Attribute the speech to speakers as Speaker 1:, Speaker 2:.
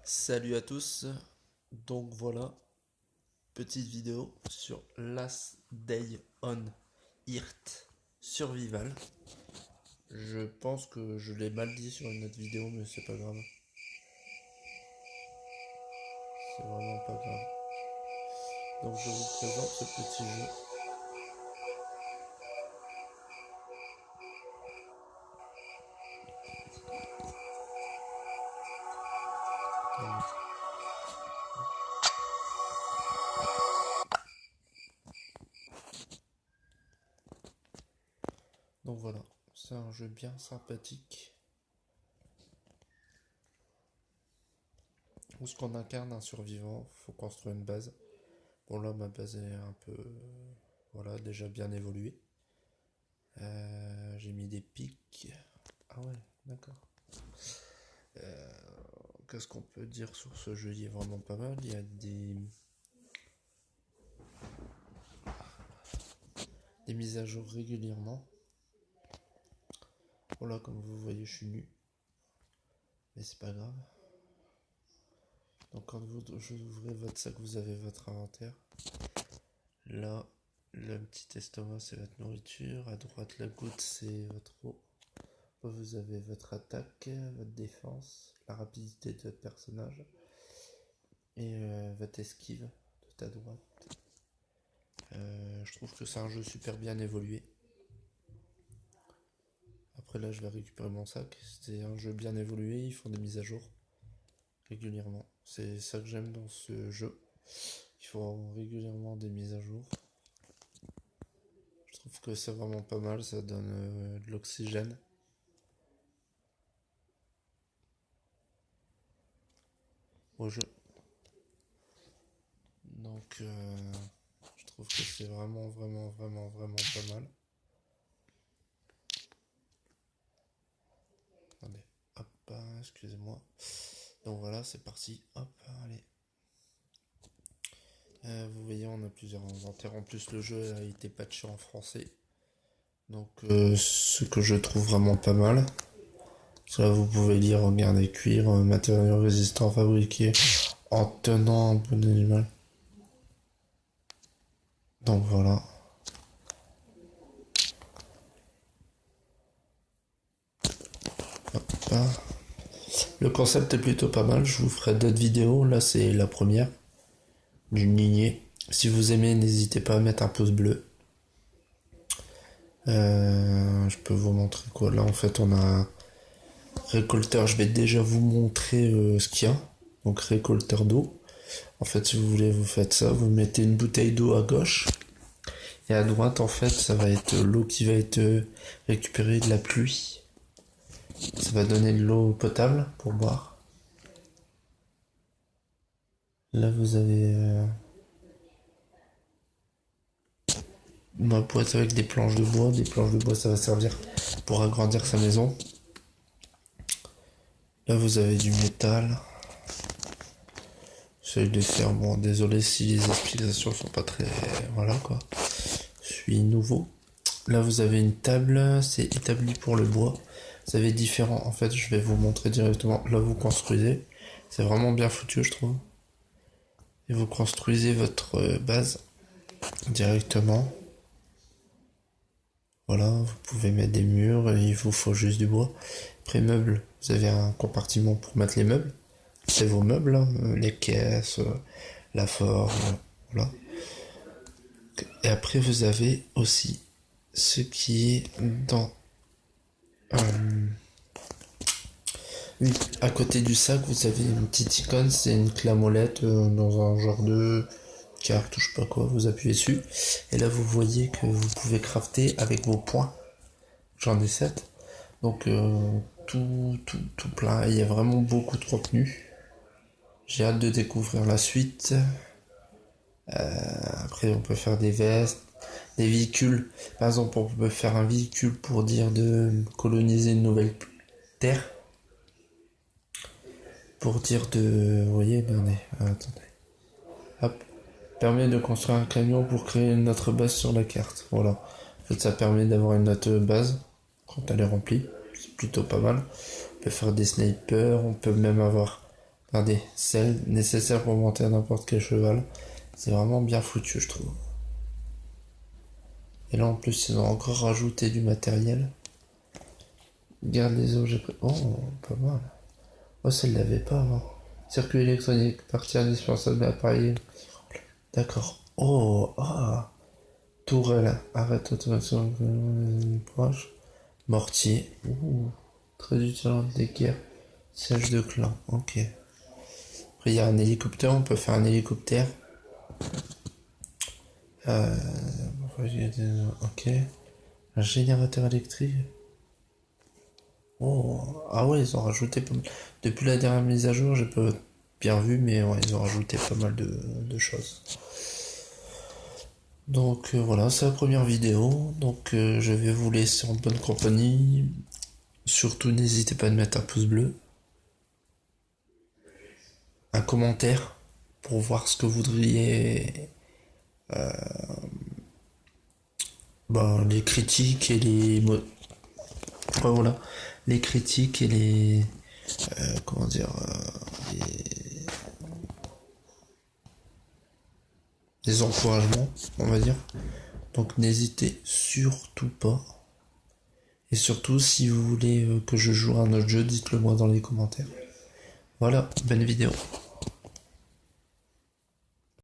Speaker 1: Salut à tous, donc voilà, petite vidéo sur Last Day on Earth Survival. Je pense que je l'ai mal dit sur une autre vidéo, mais c'est pas grave. C'est vraiment pas grave. Donc je vous présente ce petit jeu. Donc voilà, c'est un jeu bien sympathique où ce qu'on incarne un survivant, faut construire une base. Bon là ma base est un peu, voilà, déjà bien évoluée. J'ai mis des pics. Ah ouais, d'accord. Qu'est-ce qu'on peut dire sur ce jeu? Il est vraiment pas mal. Il y a des mises à jour régulièrement. Voilà, comme vous voyez, je suis nu. Mais c'est pas grave. Donc quand vous ouvrez votre sac, vous avez votre inventaire. Là, le petit estomac, c'est votre nourriture. À droite, la goutte, c'est votre eau. Vous avez votre attaque, votre défense, la rapidité de votre personnage. Et votre esquive, tout à droite. Je trouve que c'est un jeu super bien évolué. Après là je vais récupérer mon sac. C'est un jeu bien évolué, ils font des mises à jour régulièrement. C'est ça que j'aime dans ce jeu. Ils font régulièrement des mises à jour. Je trouve que c'est vraiment pas mal, ça donne de l'oxygène. Au jeu. Donc je trouve que c'est vraiment pas mal. Attendez, hop, excusez-moi. Donc voilà, c'est parti. Hop, allez. Vous voyez, on a plusieurs inventaires. En plus, le jeu a été patché en français. Donc, ce que je trouve vraiment pas mal. Là, vous pouvez lire, regardez, cuir, matériaux résistants fabriqués en tenant un bon animal. Donc voilà. Hop, là. Le concept est plutôt pas mal. Je vous ferai d'autres vidéos. Là, c'est la première d'une lignée. Si vous aimez, n'hésitez pas à mettre un pouce bleu. Je peux vous montrer quoi. Là, en fait, on a un récolteur. Je vais déjà vous montrer ce qu'il y a. Donc, récolteur d'eau. En fait, si vous voulez, vous faites ça. Vous mettez une bouteille d'eau à gauche. Et à droite, en fait, ça va être l'eau qui va être récupérée de la pluie. Ça va donner de l'eau potable pour boire. Là, vous avez ma boîte avec des planches de bois. Des planches de bois, ça va servir pour agrandir sa maison. Là, vous avez du métal. J'essaie de faire, bon, désolé si les explications sont pas très, voilà quoi. Je suis nouveau. Là, vous avez une table, c'est établi pour le bois. Vous avez différents, en fait, je vais vous montrer directement. Là, vous construisez. C'est vraiment bien foutu, je trouve. Et vous construisez votre base directement. Voilà, vous pouvez mettre des murs et il vous faut juste du bois. Après meubles, vous avez un compartiment pour mettre les meubles. C'est vos meubles, hein, les caisses, la forge, voilà. Et après vous avez aussi ce qui est dans oui, à côté du sac, vous avez une petite icône, c'est une clé à molette dans un genre de carte ou je sais pas quoi, vous appuyez dessus. Et là, vous voyez que vous pouvez crafter avec vos points. J'en ai 7. Donc, tout plein. Il y a vraiment beaucoup de contenu. J'ai hâte de découvrir la suite. Après, on peut faire des vestes, des véhicules. Par exemple, on peut faire un véhicule pour dire de coloniser une nouvelle terre. Pour dire de... Vous voyez, attendez. Hop. Permet de construire un camion pour créer notre base sur la carte. Voilà. En fait, ça permet d'avoir une autre base quand elle est remplie. C'est plutôt pas mal. On peut faire des snipers, on peut même avoir Regardez, selle nécessaire pour monter à n'importe quel cheval. C'est vraiment bien foutu, je trouve. Et là, en plus, ils ont encore rajouté du matériel. Garde les objets. Oh, pas mal. Oh, celle l'avait pas avant. Circuit électronique, partie indispensable de l'appareil. D'accord. Oh, ah. Tourelle, arrête automatique proche. Mortier. Ouh. Très utile des guerres. Siège de clan. Ok. Après, il y a un hélicoptère. On peut faire un hélicoptère. Ok. Un générateur électrique. Oh. Ah ouais, ils ont rajouté pas mal. Depuis la dernière mise à jour, j'ai pas bien vu, mais ouais, ils ont rajouté pas mal de choses. Donc voilà, c'est la première vidéo. Donc je vais vous laisser en bonne compagnie. Surtout n'hésitez pas à mettre un pouce bleu, un commentaire pour voir ce que vous voudriez, les critiques et les voilà, les critiques et les comment dire les encouragements, on va dire. Donc n'hésitez surtout pas. Et surtout, si vous voulez que je joue à un autre jeu, dites-le moi dans les commentaires. Voilà, bonne vidéo.